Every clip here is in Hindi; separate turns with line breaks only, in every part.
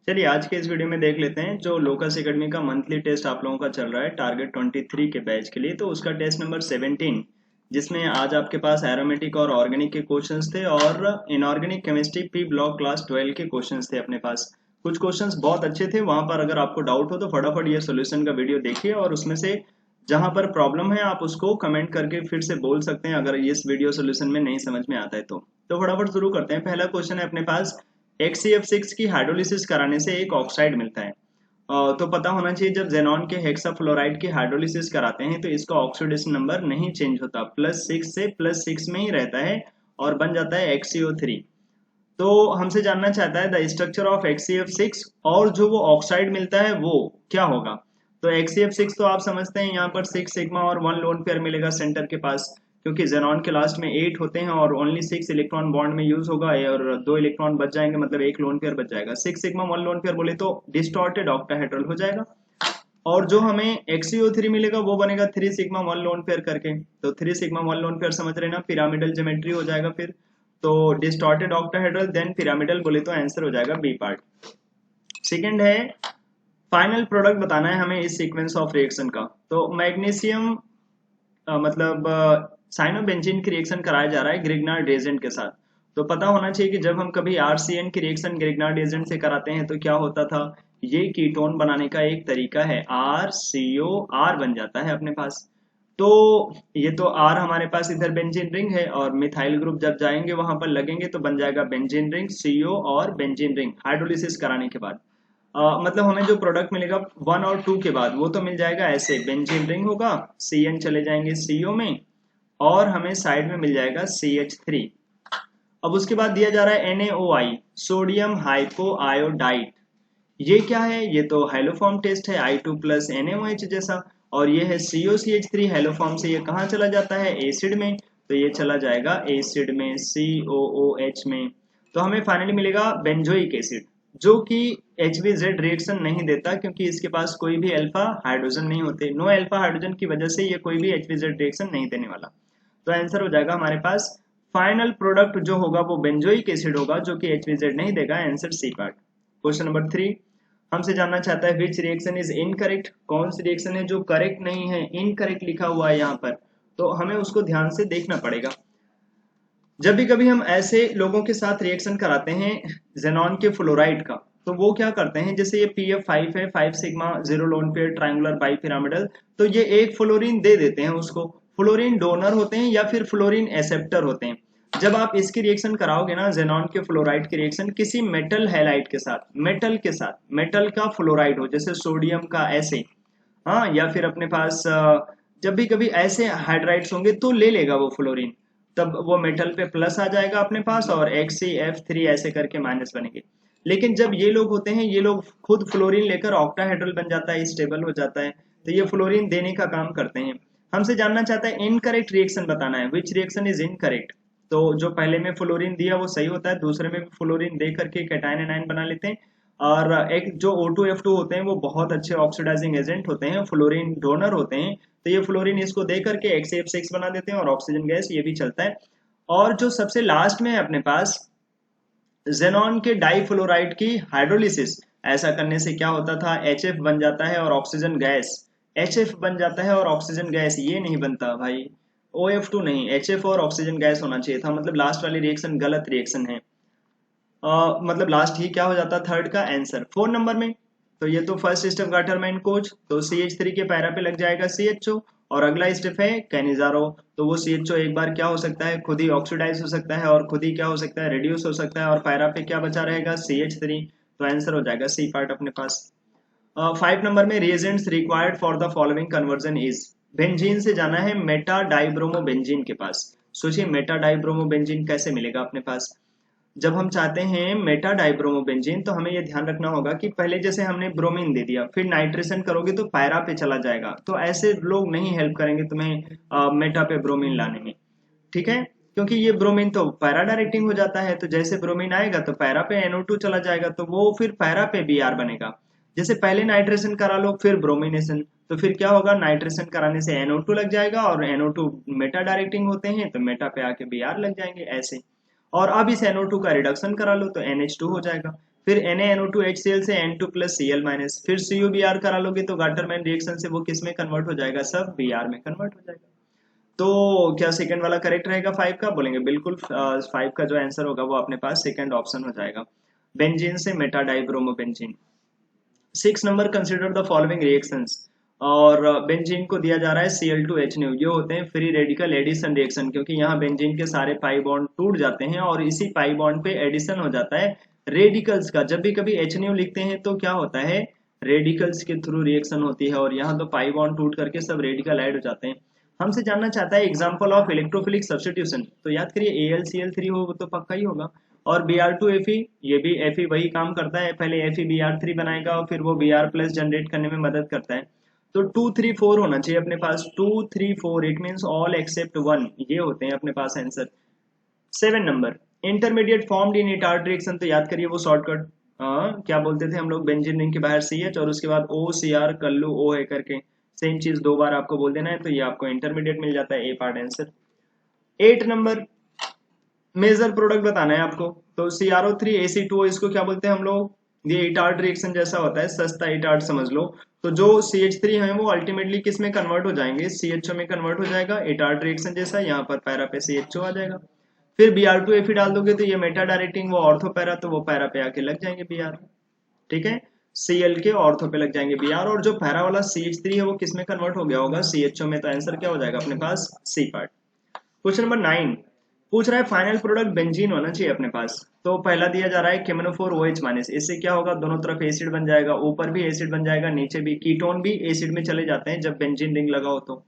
चलिए आज के इस वीडियो में देख लेते हैं जो लोकस एकेडमी का मंथली टेस्ट आप लोगों का चल रहा है टारगेट 23 के बैच के लिए। तो उसका टेस्ट नंबर 17 जिसमें आज आपके पास एरोमेटिक और ऑर्गेनिक के क्वेश्चंस थे और inorganic chemistry P block class 12 के क्वेश्चंस थे अपने पास। कुछ क्वेश्चंस बहुत अच्छे थे, वहां पर अगर आपको डाउट हो तो फटाफट ये सोल्यूशन का वीडियो देखिए और उसमें से जहां पर प्रॉब्लम है आप उसको कमेंट करके फिर से बोल सकते हैं अगर इस वीडियो सोल्यूशन में नहीं समझ में आता है तो फटाफट शुरू करते हैं। पहला क्वेश्चन है अपने पास, HCF6 की हाइड्रोलिसिस कराने से एक ऑक्साइड मिलता है। तो पता होना चाहिए जब जेनॉन के हेक्साफ्लोराइड की हाइड्रोलिसिस कराते हैं तो इसका ऑक्सीडेशन नंबर नहीं चेंज होता, +6 से +6 में ही रहता है और बन जाता है XCO3। तो हमसे जानना चाहता है द स्ट्रक्चर ऑफ HCF6 और जो वो ऑक्साइड मिलता है वो क्या होगा। तो HCF6 तो आप समझते हैं यहाँ पर 6 सिग्मा और 1 लोन पेयर मिलेगा सेंटर के पास, क्योंकि जेनॉन के लास्ट में 8 होते हैं और ओनली 6 इलेक्ट्रॉन बॉन्ड में यूज होगा और 2 इलेक्ट्रॉन बच जाएंगे, मतलब एक लोन पेयर बच जाएगा। 6 सिग्मा 1 लोन पेयर बोले तो डिस्टॉर्टेड ऑक्टाहेड्रल हो जाएगा। और जो हमें XCO3 मिलेगा वो बनेगा 3 सिग्मा 1 लोन पेयर करके। तो 3 सिग्मा 1 लोन पेयर समझ रहे ना, पिरामिडल ज्योमेट्री हो जाएगा फिर। तो डिस्टॉर्टेड ऑक्टाहेड्रल देन पिरामिडल बोले तो आंसर हो जाएगा बी पार्ट। सेकंड है, फाइनल प्रोडक्ट बताना है हमें इस सीक्वेंस ऑफ रिएक्शन का। तो मैग्नीशियम मतलब साइनोबेंजीन की रिएक्शन कराया जा रहा है ग्रिग्नार्ड एजेंट के साथ। तो पता होना चाहिए कि जब हम कभी RCN की रिएक्शन ग्रिग्नार्ड एजेंट से कराते हैं तो क्या होता था, ये कीटोन बनाने का एक तरीका है, RCOR बन जाता है अपने पास। तो ये तो R हमारे पास इधर बेंजीन रिंग है और मिथाइल ग्रुप जब जाएंगे वहां पर लगेंगे तो बन जाएगा बेंजीन रिंग CO और बेंजीन रिंग हाइड्रोलिसिस कराने के बाद। मतलब हमें जो प्रोडक्ट मिलेगा 1 और 2 के बाद वो तो मिल जाएगा ऐसे, बेंजीन रिंग होगा, CN चले जाएंगे CO में और हमें साइड में मिल जाएगा CH3। अब उसके बाद दिया जा रहा है NaOI, सोडियम हाइपो आयोडाइड। ये क्या है, ये तो हेलोफॉर्म टेस्ट है I2 प्लस NaOH जैसा। और ये है COCH3, हेलोफॉर्म से ये कहाँ चला जाता है, एसिड में। तो ये चला जाएगा एसिड में, COOH में। तो हमें फाइनली मिलेगा बेंजोइक एसिड, जो कि HBZ रिएक्शन नहीं देता क्योंकि इसके पास कोई भी अल्फा हाइड्रोजन नहीं होते। नो अल्फा हाइड्रोजन की वजह से ये कोई भी HBZ रिएक्शन नहीं देने वाला। तो आंसर हो जाएगा हमारे पास फाइनल प्रोडक्ट जो होगा वो बेंजोइक एसिड होगा, जो कि HBZ नहीं देगा, answer C part. Question number 3 हमसे जानना चाहता है विच रिएक्शन इज इनकरेक्ट, कौन सी रिएक्शन है जो करेक्ट नहीं है, इनकरेक्ट लिखा हुआ है यहाँ पर। तो हमें उसको ध्यान से देखना पड़ेगा। जब भी कभी हम ऐसे लोगों के साथ रिएक्शन कराते हैं जेनॉन के फ्लोराइड का, तो वो क्या करते हैं, जैसे ये PF5 है, 5 sigma 0 lone pair triangular bipyramidal, तो ये एक फ्लोरीन दे देते हैं उसको। फ्लोरीन डोनर होते हैं या फिर फ्लोरीन एक्सेप्टर होते हैं। जब आप इसकी रिएक्शन कराओगे ना, जेनॉन के फ्लोराइड की रिएक्शन किसी मेटल हैलाइड के साथ, मेटल के साथ, मेटल का फ्लोराइड हो जैसे सोडियम का ऐसे, हाँ, या फिर अपने पास जब भी कभी ऐसे हाइड्राइड्स होंगे तो ले लेगा वो फ्लोरीन, तब वो मेटल पे प्लस आ जाएगा अपने पास और XCF3 ऐसे करके माइनस बनेंगे। लेकिन जब ये लोग होते हैं, ये लोग खुद फ्लोरीन लेकर ऑक्टाहेड्रल बन जाता है, स्टेबल हो जाता है, तो ये फ्लोरीन देने का काम करते हैं। हमसे जानना चाहता है इनकरेक्ट रिएक्शन बताना है, विच रिएक्शन इज इनकरेक्ट। तो जो पहले में फ्लोरीन दिया वो सही होता है, दूसरे में फ्लोरीन दे करके कैटायन एनायन बना लेते हैं। और एक जो O2F2 होते हैं वो बहुत अच्छे ऑक्सीडाइजिंग एजेंट होते हैं, फ्लोरीन डोनर होते हैं। तो ये फ्लोरीन इसको दे करके XCF6 बना देते हैं और ऑक्सीजन गैस ये भी चलता है। और जो सबसे लास्ट में है अपने पास जेनॉन के डाइफ्लोराइड की हाइड्रोलिसिस, ऐसा करने से क्या होता था, HF बन जाता है और ऑक्सीजन गैस, HF बन जाता है और ऑक्सीजन गैस, ये नहीं बनता भाई, OF2 नहीं, HF और ऑक्सीजन गैस होना चाहिए था, मतलब लास्ट वाली रिएक्शन गलत रिएक्शन है। मतलब लास्ट ही क्या हो जाता, थर्ड का आंसर। 4 नंबर में तो ये तो फर्स्ट स्टेप गाटरमैन कोच, तो CH3 के पैरा पे लग जाएगा CHO। और अगला स्टेप है कैनिजारो, तो वो CHO एक बार क्या हो सकता है, खुद ही ऑक्सीडाइज हो सकता है और खुद ही क्या हो सकता है, रिड्यूस हो सकता है, और पैरा पे क्या बचा रहेगा, CH3। तो आंसर हो जाएगा सी पार्ट अपने पास। 5 नंबर में reagents required for the following conversion is, benzene से जाना है मेटा डाइब्रोमो बेंजीन के पास। सोचिए मेटा डाइब्रोमो बेंजीन कैसे मिलेगा अपने पास। जब हम चाहते हैं मेटा डाइब्रोमोबेंजीन तो हमें यह ध्यान रखना होगा कि पहले जैसे हमने ब्रोमीन दे दिया, फिर नाइट्रेशन करोगे तो पैरा पे चला जाएगा, तो ऐसे लोग नहीं हेल्प करेंगे तुम्हें मेटा पे ब्रोमीन लाने में। ठीक है, क्योंकि ये ब्रोमीन तो पैरा डायरेक्टिंग हो जाता है, तो जैसे ब्रोमीन आएगा तो पैरा पे NO2 चला जाएगा, तो वो फिर पैरा पे Br बनेगा। जैसे पहले नाइट्रेशन करा लो फिर ब्रोमिनेशन, तो फिर क्या होगा, नाइट्रेशन कराने से NO2 लग जाएगा और NO2 मेटा डायरेक्टिंग होते हैं तो मेटा पे आके Br लग जाएंगे ऐसे। और अब इस NO2 का रिडक्शन करा लो तो NH2 हो जाएगा। फिर NaNO2HCl से N2 प्लस Cl माइनस, फिर CuBr करा लोगे तो गाटरमैन रिएक्शन से वो किस में कन्वर्ट हो जाएगा, सब Br में कन्वर्ट हो जाएगा। तो क्या सेकंड वाला करेक्ट रहेगा 5 का, बोलेंगे बिल्कुल 5 का जो आंसर होगा वो अपने पास सेकंड ऑप्शन हो जाएगा, बेंजीन से मेटाडाइब्रोमोबेंजीन। 6 number, consider the following reactions, और बेंजीन को दिया जा रहा है Cl2H9, ये होते हैं फ्री रेडिकल एडिशन रिएक्शन, क्योंकि यहाँ बेंजीन के सारे पाई बॉन्ड टूट जाते हैं और इसी पाई बॉन्ड पे एडिशन हो जाता है रेडिकल्स का। जब भी कभी H9 लिखते हैं तो क्या होता है, रेडिकल्स के थ्रू रिएक्शन होती है, और यहाँ तो पाई बॉन्ड टूट करके सब रेडिकल ऐड हो जाते हैं। हमसे जानना चाहता है एग्जाम्पल ऑफ इलेक्ट्रोफिलिक सब्स्टिट्यूशन, तो याद करिए AlCl3 हो तो पक्का ही होगा, और Br2Fe, ये भी Fe वही काम करता है, पहले FeBr3 बनाएगा और फिर वो Br प्लस जनरेट करने में मदद करता है। तो 2 3 4 होना चाहिए अपने पास, 2 3 4, इट मीन्स ऑल एक्सेप्ट 1, ये होते हैं अपने पास answer. 7 number, intermediate formed in Etard reaction, तो याद करिए वो शॉर्टकट क्या बोलते थे हम लोग, बेंजीन रिंग के बाहर CH और उसके बाद OCr कल्लू O है करके, सेम चीज दो बार आपको बोल देना है, तो ये आपको इंटरमीडिएट मिल जाता है, A part answer. 8 number, major product बताना है आपको, तो CrO3Ac2O, इसको क्या बोलते हैं हम लोग, ये इटार्ट रिएक्शन जैसा होता है, सस्ता इटार्ट समझ लो। तो जो CH3 है वो अल्टीमेटली किस में कन्वर्ट हो जाएंगे, CHO में कन्वर्ट हो जाएगा, इटार्ट रिएक्शन जैसा, यहाँ पर पैरा पे CHO आ जाएगा। फिर Br2Fe डाल दोगे तो ये मेटा डायरेक्टिंग, वो ऑर्थो पैरा, तो वो पैरा पे आके लग जाएंगे Br, ठीक है, Cl के ऑर्थो पे लग जाएंगे Br, और जो पैरा वाला CH3 है वो किस में कन्वर्ट हो गया होगा, CHO में, तो आंसर क्या हो जाएगा अपने पास, सी पार्ट। क्वेश्चन नंबर 9 पूछ रहा है फाइनल प्रोडक्ट बेंजीन होना चाहिए अपने पास, तो पहला दिया जा रहा है KMnO4 OH माइनस, इससे क्या होगा, दोनों तरफ एसिड बन जाएगा, ऊपर भी एसिड बन जाएगा, नीचे भी, कीटोन भी एसिड में चले जाते हैं जब बेंजीन रिंग लगा हो। तो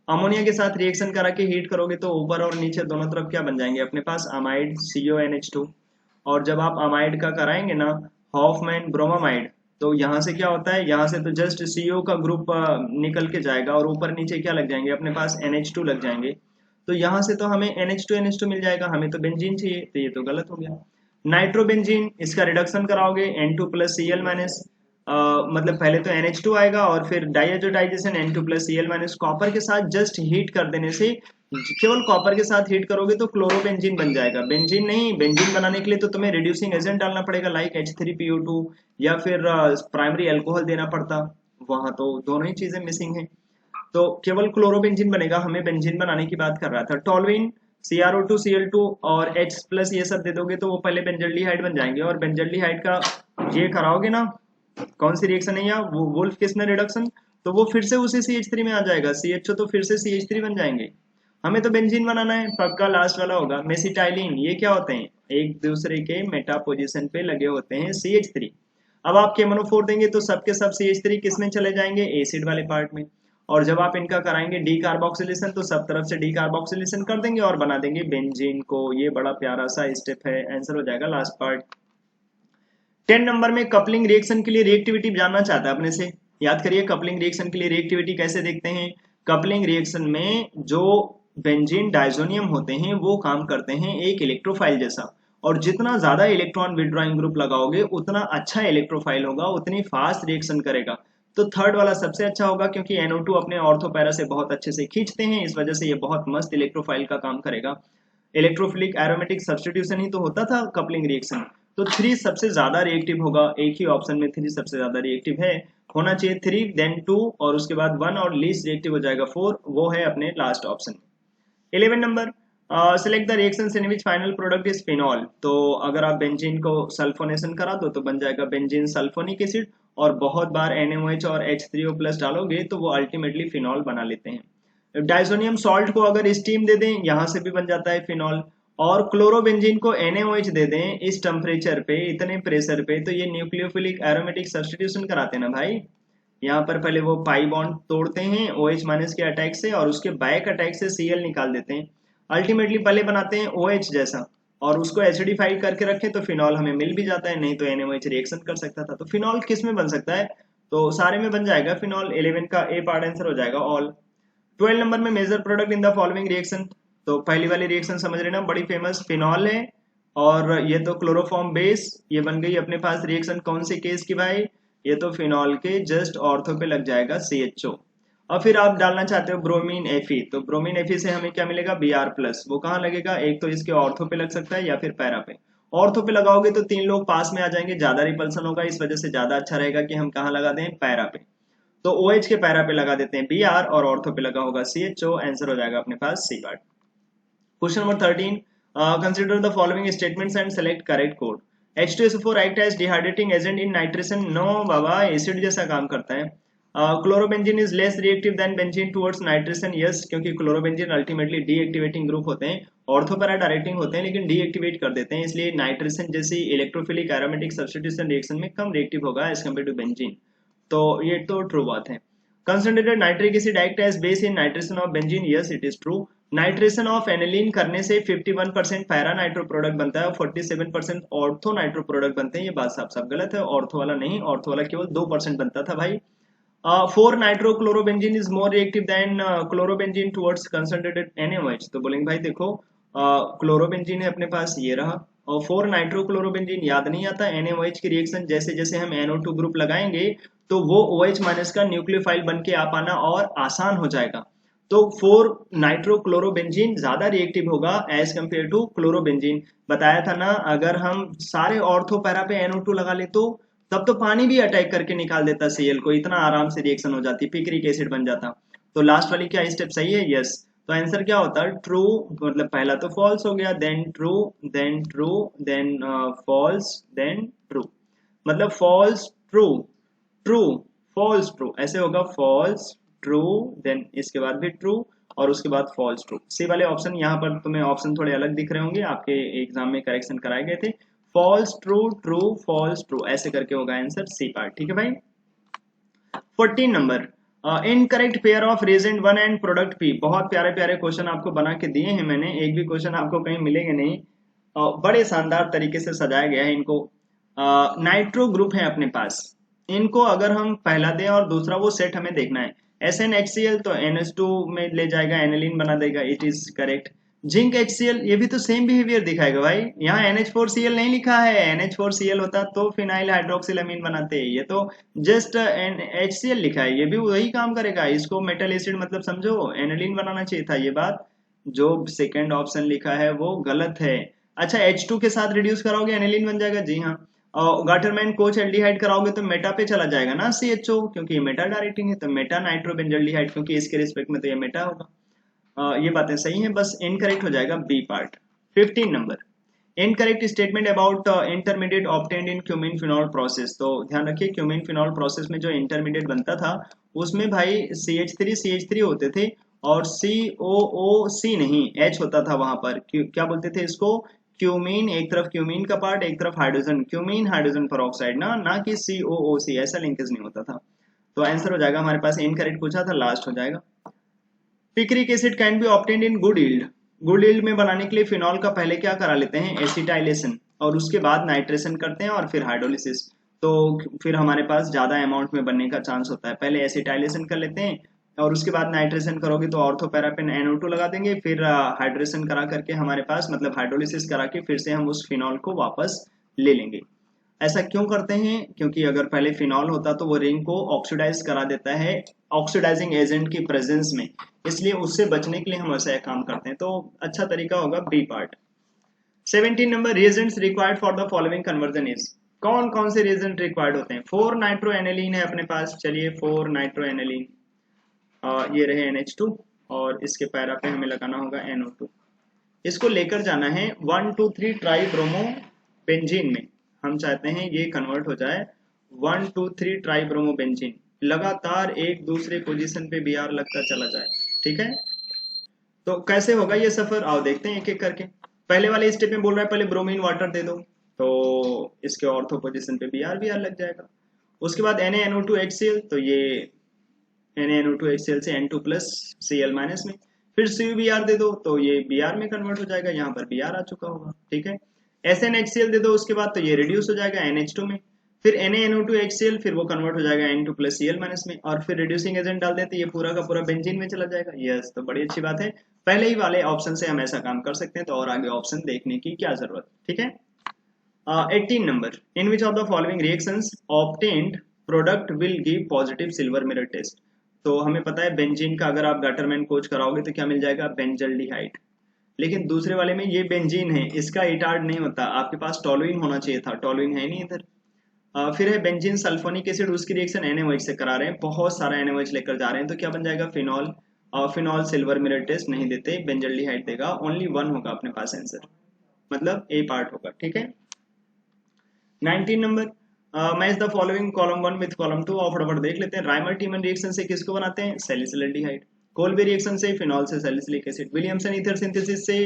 अमोनिया के साथ रिएक्शन करा के हीट करोगे तो ऊपर और नीचे दोनों तरफ क्या बन जाएंगे अपने पास, अमाइड CONH2, और जब आप अमाइड का कराएंगे ना हॉफमैन ब्रोमामाइड, तो यहाँ से क्या होता है, यहाँ से तो जस्ट CO का ग्रुप निकल के जाएगा और ऊपर नीचे क्या लग जाएंगे अपने पास, NH2 लग जाएंगे, तो यहाँ से तो हमें NH2 मिल जाएगा, हमें तो बेंजीन चाहिए, तो ये तो गलत हो गया। नाइट्रोबेंजीन, इसका रिडक्शन कराओगे N2 प्लस Cl माइनस, मतलब पहले तो NH2 आएगा और फिर diazotisation N2 plus Cl minus, copper के साथ जस्ट हीट कर देने से, केवल कॉपर के साथ हीट करोगे तो क्लोरोबेंजीन बन जाएगा, बेंजीन नहीं। बेंजीन बनाने के लिए तो तुम्हें रिड्यूसिंग एजेंट डालना पड़ेगा लाइक H3PO2, या फिर प्राइमरी अल्कोहल देना पड़ता, वहां तो दोनों ही चीजें मिसिंग है, तो केवल क्लोरोबेंजीन बनेगा, हमें बेंजीन बनाने की बात कर रहा था। टोलुइन, CrO2 Cl2 और H प्लस ये सब दे दोगे तो वो पहले बेंजल्डिहाइड बन जाएंगे, और बेंजल्डिहाइड का ये कराओगे ना, कौन सी रिएक्शन है यहाँ, वो वुल्फ किसने रिडक्शन, तो वो फिर से उसी CH3 में आ जाएगा, CHO तो फिर से CH3 बन जाएंगे, हमें तो बेंजीन बनाना है, पक्का लास्ट वाला होगा। मेसिटाइलिन, ये क्या होते हैं, एक दूसरे के मेटा पोजीशन पे लगे होते हैं CH3। अब आप KMnO4 देंगे तो सबके सब CH3 किस में चले जाएंगे, एसिड वाले पार्ट में, और जब आप इनका कराएंगे डी कार्बोक्सिलेशन तो सब तरफ से डी कार्बोक्सिलेशन कर देंगे और बना देंगे बेंजीन को, ये बड़ा प्यारा सा स्टेप है, आंसर हो जाएगा लास्ट पार्ट। 10 नंबर में कपलिंग रिएक्शन के लिए रिएक्टिविटी जानना चाहता है अपने से, याद करिए कपलिंग रिएक्शन के लिए रिएक्टिविटी कैसे देखते हैं। कपलिंग रिएक्शन में जो बेंजीन डाइजोनियम होते हैं वो काम करते हैं एक इलेक्ट्रोफाइल जैसा, और जितना ज्यादा इलेक्ट्रॉन विड्रॉइंग ग्रुप लगाओगे उतना अच्छा इलेक्ट्रोफाइल होगा, उतनी फास्ट रिएक्शन करेगा, तो थर्ड वाला सबसे अच्छा होगा, क्योंकि NO2 अपने ऑर्थोपैरा से बहुत अच्छे से खींचते हैं, इस वजह से ये बहुत मस्त इलेक्ट्रोफाइल का काम करेगा। इलेक्ट्रोफिलिक एरोमेटिक सब्स्टिट्यूशन ही तो होता था कपलिंग रिएक्शन, तो 3 सबसे ज्यादा रिएक्टिव होगा, एक ही ऑप्शन में 3 सबसे ज्यादा रिएक्टिव है, होना चाहिए 3 देन 2 और उसके बाद 1 और लीस्ट रिएक्टिव हो जाएगा 4, वो है अपने last option. 11 number, select the reactions in which final product is phenol, तो अगर आप बेंजीन को सल्फोनेशन करा दो तो बन जाएगा बेंजीन सल्फोनिक एसिड, और बहुत बार NaOH और H3O प्लस डालोगे तो वो अल्टीमेटली फिनॉल बना लेते हैं। डाइसोनियम सॉल्ट को अगर स्टीम दे दें यहाँ से भी बन जाता है फिनॉल, और क्लोरोबेंजीन को NaOH दे दें इस टेम्परेचर पे, इतने प्रेशर पे, तो ये न्यूक्लियोफिलिक एरोमेटिक सब्स्टिट्यूशन कराते हैं ना भाई, यहाँ पर पहले वो पाई बॉन्ड तोड़ते हैं OH माइनस के अटैक से और उसके बैक अटैक से Cl निकाल देते हैं, अल्टीमेटली पहले बनाते हैं OH जैसा और उसको एसिडिफाइड करके रखें तो फिनॉल हमें मिल भी जाता है, नहीं तो NaOH रिएक्शन कर सकता था, तो फिनॉल किस में बन सकता है, तो सारे में बन जाएगा फिनॉल, 11 का ए पार्ट आंसर हो जाएगा ऑल। 12 नंबर में major product in the following reaction, तो पहली वाली रिएक्शन समझ रहे ना, बड़ी फेमस फिनॉल है, और ये तो क्लोरोफॉर्म बेस, ये बन गई अपने पास रिएक्शन कौन से केस की भाई, ये तो फिनॉल के जस्ट ऑर्थो पे लग जाएगा CHO। और फिर आप डालना चाहते हो ब्रोमीन Fe, तो ब्रोमीन Fe से हमें क्या मिलेगा Br प्लस, वो कहाँ लगेगा, एक तो इसके ऑर्थो पे लग सकता है या फिर पैरा पे, ऑर्थो पे लगाओगे तो 3 लोग पास में आ जाएंगे, ज्यादा रिपल्सन होगा, इस वजह से ज्यादा अच्छा रहेगा कि हम कहाँ लगा दें, पैरा पे। तो OH के पैरा पे लगा देते हैं Br और ऑर्थो पे लगा होगा CHO। आंसर हो जाएगा अपने पास C part. Question number 13, consider the following statements and select correct code. H2SO4 act as dehydrating agent in nitration. No बाबा, एसिड जैसा काम करता है। Chlorobenzene is less reactive than benzene towards nitration. Yes, क्योंकि क्लोरोबेंजीन अल्टीमेटली डीएक्टिवेटिंग ग्रुप होते हैं, ऑर्थोपैरा डायरेक्टिंग होते हैं लेकिन डीएक्टिवेट कर देते हैं, इसलिए नाइट्रेशन जैसी इलेक्ट्रोफिलिक एरोमेटिक सब्स्टिट्यूशन रिएक्शन में कम रिएक्टिव होगा एज कम्पेयर टू बेंजीन। तो ये तो ट्रू बात है। Concentrated nitric acid act as base in nitration of benzene. Yes, it is true. Nitration of aniline करने से 51% पैरा नाइट्रो प्रोडक्ट बनता है और 47% ऑर्थो नाइट्रो प्रोडक्ट बनते हैं। ये बात साफ साफ गलत है, ऑर्थो वाला नहीं, ऑर्थो वाला केवल 2% बनता था भाई। 4 nitrochlorobenzene is more reactive than chlorobenzene towards concentrated NaOH। तो बोलेंगे भाई देखो, क्लोरोबेंजीन है अपने पास, ये रहा, और 4 नाइट्रोक्लोरोबेंजीन याद नहीं आता। NaOH की रिएक्शन जैसे जैसे हम NO2 ग्रुप लगाएंगे तो वो OH माइनस का न्यूक्लियोफाइल बन के आ पाना और आसान हो जाएगा। तो 4 नाइट्रोक्लोरोबेंजीन ज्यादा रिएक्टिव होगा एज कंपेयर टू क्लोरोबेंजीन। बताया था ना, अगर हम सारे ऑर्थो पैरा पे NO2 लगा ले तो तब तो पानी भी अटैक करके निकाल देता Cl को, इतना आराम से रिएक्शन हो जाती, पिक्रिक एसिड बन जाता। तो लास्ट वाली क्या स्टेप सही है? यस। तो आंसर क्या होता है? ट्रू, मतलब पहला तो फॉल्स हो गया, then true, then true, then false, then true. मतलब false true, true false true, ऐसे होगा, फॉल्स ट्रू, देन इसके बाद भी ट्रू और उसके बाद फॉल्स ट्रू। सी वाले ऑप्शन, यहाँ पर तुम्हें ऑप्शन थोड़े अलग दिख रहे होंगे, आपके एग्जाम में करेक्शन कराए गए थे। False true, true false true, ऐसे करके होगा आंसर सी पार्ट। ठीक है भाई। 14 number, incorrect pair of reagent 1 and product P। बहुत प्यारे प्यारे क्वेश्चन आपको बना के दिए हैं मैंने, एक भी क्वेश्चन आपको कहीं मिलेंगे नहीं। बड़े शानदार तरीके से सजाया गया है इनको। नाइट्रो ग्रुप है अपने पास, इनको अगर हम पहला दें और दूसरा वो सेट हमें देखना है। SnHCl तो NH2 में ले जाएगा, एनिलीन बना देगा, it is correct. Zinc HCl, ये भी तो सेम बिहेवियर दिखाएगा भाई, यहाँ NH4Cl नहीं लिखा है, NH4Cl होता तो फिनाइल हाइड्रोक्सिलामीन बनाते, ये तो जस्ट HCl लिखा है, ये भी वही काम करेगा। इसको मेटल एसिड मतलब समझो, एनिलीन बनाना चाहिए था। ये बात जो सेकंड ऑप्शन लिखा है वो गलत है। अच्छा, H2 के साथ रिड्यूस कराओगे एनिलीन बन जाएगा, जी हाँ। और गाटरमैन कोच एल्डिहाइड कराओगे तो मेटा पे चला जाएगा ना CHO, क्योंकि ये मेटा डायरेक्टिंग है, तो मेटा नाइट्रोबेंजल्डिहाइड, क्योंकि इसके रिस्पेक्ट में तो ये मेटा होगा। ये बातें सही हैं, बस इनकरेक्ट हो जाएगा B part. 15 number, incorrect statement about intermediate obtained in cumene phenol process. तो ध्यान रखिए, क्यूमिन फिनॉल प्रोसेस में जो इंटरमीडिएट बनता था उसमें भाई CH3 होते थे और COOC नहीं, H होता था वहां पर। क्या बोलते थे इसको? क्यूमीन, एक तरफ क्यूमीन का पार्ट, एक तरफ हाइड्रोजन, क्यूमीन हाइड्रोजन पेरोक्साइड, ना कि COOC, ऐसा लिंकेज नहीं होता था। तो आंसर हो जाएगा हमारे पास, इनकरेक्ट पूछा था, लास्ट हो जाएगा। Picric acid can be obtained in good yield. Good yield में बनाने के लिए फिनॉल का पहले क्या करा लेते हैं? एसिटाइलेशन, और उसके बाद नाइट्रेशन करते हैं और फिर हाइड्रोलिसिस। तो फिर हमारे पास ज्यादा अमाउंट में बनने का चांस होता है। पहले एसिटाइलेशन कर लेते हैं और उसके बाद नाइट्रेशन करोगे तो ऑर्थोपैराफिन NO2 लगा देंगे, फिर हाइड्रेशन करा करके हमारे पास, मतलब हाइड्रोलिसिस करा के फिर से हम उस फिनॉल को वापस ले लेंगे। ऐसा क्यों करते हैं? क्योंकि अगर पहले फिनॉल होता तो वो रिंग को ऑक्सीडाइज करा देता है ऑक्सीडाइजिंग एजेंट की प्रेजेंस में, इसलिए उससे बचने के लिए हम ऐसा काम करते हैं। तो अच्छा तरीका होगा B part. 17 number, reagents required for the following conversion is. कौन कौन से रिएजेंट रिक्वायर्ड होते हैं? 4 नाइट्रो एनिलीन है अपने पास, चलिए 4 नाइट्रो एनिलीन, ये रहे NH2 और इसके पैरा पे हमें लगाना होगा NO2। इसको लेकर जाना है 1 2 3 ट्राई ब्रोमो बेंजीन में। हम चाहते हैं ये कन्वर्ट हो जाए 1 2 3 ट्राई ब्रोमो बेंजीन, लगातार एक दूसरे पोजीशन पे Br लगता चला जाए। ठीक है, तो कैसे होगा ये सफर, आओ देखते हैं एक एक करके। पहले वाले स्टेप में बोल रहा है पहले ब्रोमीन वाटर दे दो, तो इसके ऑर्थो पोजीशन पे Br लग जाएगा। उसके बाद NaNO2HCl, तो ये NaNO2HCl से N2 प्लस Cl माइनस में, फिर CuBr दे दो तो ये Br में कन्वर्ट हो जाएगा, यहाँ पर Br आ चुका होगा। ठीक है, SnHCl दे दो उसके बाद, तो ये रिड्यूस हो जाएगा NH2 में, फिर NaNO2HCl, फिर वो कन्वर्ट हो जाएगा N2 प्लस Cl माइनस में, और फिर रिड्यूसिंग एजेंट डाल देते, ये पूरा का पूरा बेंजीन में चला जाएगा। यस, तो बड़ी अच्छी बात है, पहले ही वाले ऑप्शन से हम ऐसा काम कर सकते हैं, तो और आगे ऑप्शन देखने की क्या जरूरत। ठीक है। 18 number, in which of the following reactions obtained product will give positive silver mirror test. तो हमें पता है बेंजीन का अगर आप गाटरमैन कोच कराओगे तो क्या मिल जाएगा? बेंजल्डिहाइड। लेकिन दूसरे वाले में ये बेंजीन है, इसका इटार्ड नहीं होता, आपके पास टोलुइन होना चाहिए था, टोलुइन है नहीं इधर। फिर है बेंजीन सल्फोनिक एसिड, उसकी रिएक्शन NaOH से करा रहे हैं, बहुत सारा NaOH लेकर जा रहे हैं, तो क्या बन जाएगा phenol. Phenol silver mirror test नहीं देते, बेंजल्डिहाइड देगा, ओनली 1 होगा अपने पास आंसर, मतलब ए पार्ट होगा, ठीक है। 19 number, match the following column 1 with column 2 और फटाफट देख लेते हैं। राइमर टीमन रिएक्शन से किसको बनाते हैं, सैलिसिलडिहाइड। कोल्बे रिएक्शन से फिनॉल से salicylic acid. Williamson ether synthesis से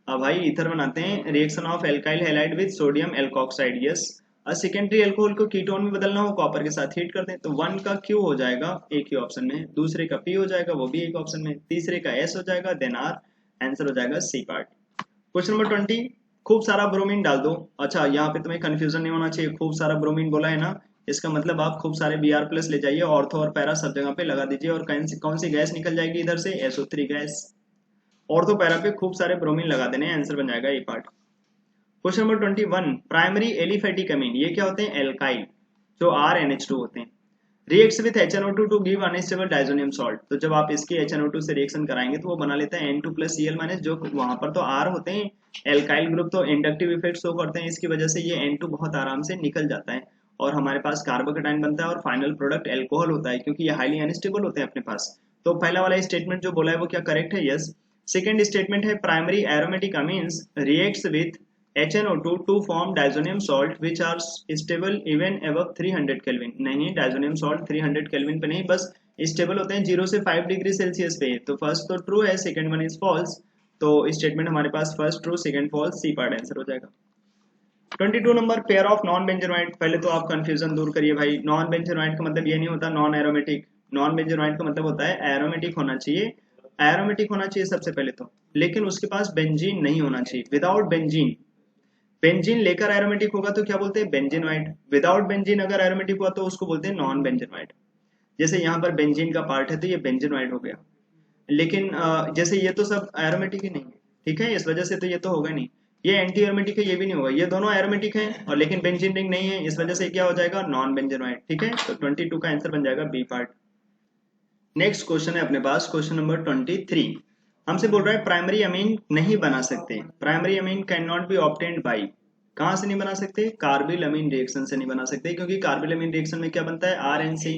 भाई ईथर बनाते हैं, reaction of alkyl halide with sodium alkoxide, yes. Secondary alcohol को कीटोन में बदलना हो, कॉपर के साथ हीट कर दें, तो 1 का Q हो जाएगा एक ही ऑप्शन में, दूसरे का P हो जाएगा वो भी एक ऑप्शन में, तीसरे का S हो जाएगा, देन R, आंसर हो जाएगा सी पार्ट। क्वेश्चन नंबर 20, खूब सारा ब्रोमीन डाल दो। अच्छा यहाँ पे तुम्हें कंफ्यूजन नहीं होना चाहिए, खूब सारा ब्रोमीन बोला है ना, इसका मतलब आप खूब सारे Br+ ले जाइए, ऑर्थो और पैरा सब जगह पे लगा दीजिए, और कौन सी गैस निकल जाएगी इधर से, SO3 गैस। ऑर्थो पैरा पे खूब सारे ब्रोमीन लगा देने, आंसर बन जाएगा ये part. Question number 21, primary aliphatic amine, ये क्या होते हैं, एल्काइल, जो RNH2 होते हैं। Reacts with HNO2 to give unstable diazonium salt, तो जब आप इसके HNO2 से रिएक्शन कराएंगे तो वो बना लेता है N2+Cl-, जो वहां पर तो R होते हैं, एल्काइल ग्रुप तो इंडक्टिव इफेक्ट शो करते हैं, इसकी वजह से ये N2 बहुत आराम से निकल जाता है, और हमारे पास कार्बोकेटाइन बनता है, और फाइनल प्रोडक्ट एल्कोहल होता है, क्योंकि ये हाईली अनस्टेबल होते हैं अपने पास। तो पहला वाला स्टेटमेंट जो बोला है वो क्या करेक्ट है, यस। सेकेंड स्टेटमेंट है, primary aromatic amines reacts with HNO2 to form diazonium salt which are stable even above 300 Kelvin, नहीं डायजोनियम सॉल्ट 300 केल्विन पे नहीं, बस स्टेबल होते हैं 0 से 5 डिग्री सेल्सियस पे, तो फर्स्ट तो ट्रू है, सेकंड वन इज फॉल्स, तो स्टेटमेंट हमारे पास first true second false, C part answer हो जाएगा। 22 number, pair of non benzenoid, पहले तो आप कंफ्यूजन दूर करिए भाई, नॉन बेंजोनाइट का मतलब ये नहीं होता नॉन एरोमेटिक, नॉन बेंजोनाइट का मतलब होता है एरोमेटिक होना चाहिए, एरोमेटिक होना चाहिए सबसे पहले तो, लेकिन उसके पास बेंजीन नहीं होना चाहिए, विदाउट बेंजीन। बेंजीन लेकर एरोमेटिक होगा तो क्या बोलते हैं, बेंजीनोइड। विदाउट बेंजीन अगर एरोमेटिक हुआ तो उसको बोलते हैं नॉन बेंजीनोइड। जैसे यहाँ पर बेंजीन का पार्ट है तो ये बेंजीनोइड हो गया, लेकिन जैसे ये तो सब एरोमेटिक ही नहीं है, ठीक है, इस वजह से तो ये तो होगा नहीं, ये एंटी एरोमेटिक है, ये भी नहीं होगा, ये दोनों एरोमेटिक हैं और लेकिन बेंजीन रिंग नहीं है, इस वजह से क्या हो जाएगा, नॉन बेंजीनोइड, ठीक है। तो 22 का आंसर बन जाएगा बी पार्ट। नेक्स्ट क्वेश्चन है अपने पास, क्वेश्चन नंबर 23, हमसे बोल रहा है प्राइमरी अमीन नहीं बना सकते, primary amine can not be obtained by, कहां से नहीं बना सकते, कार्बिल अमीन रिएक्शन से नहीं बना सकते, क्योंकि कार्बिल अमीन रिएक्शन में क्या बनता है, RNC।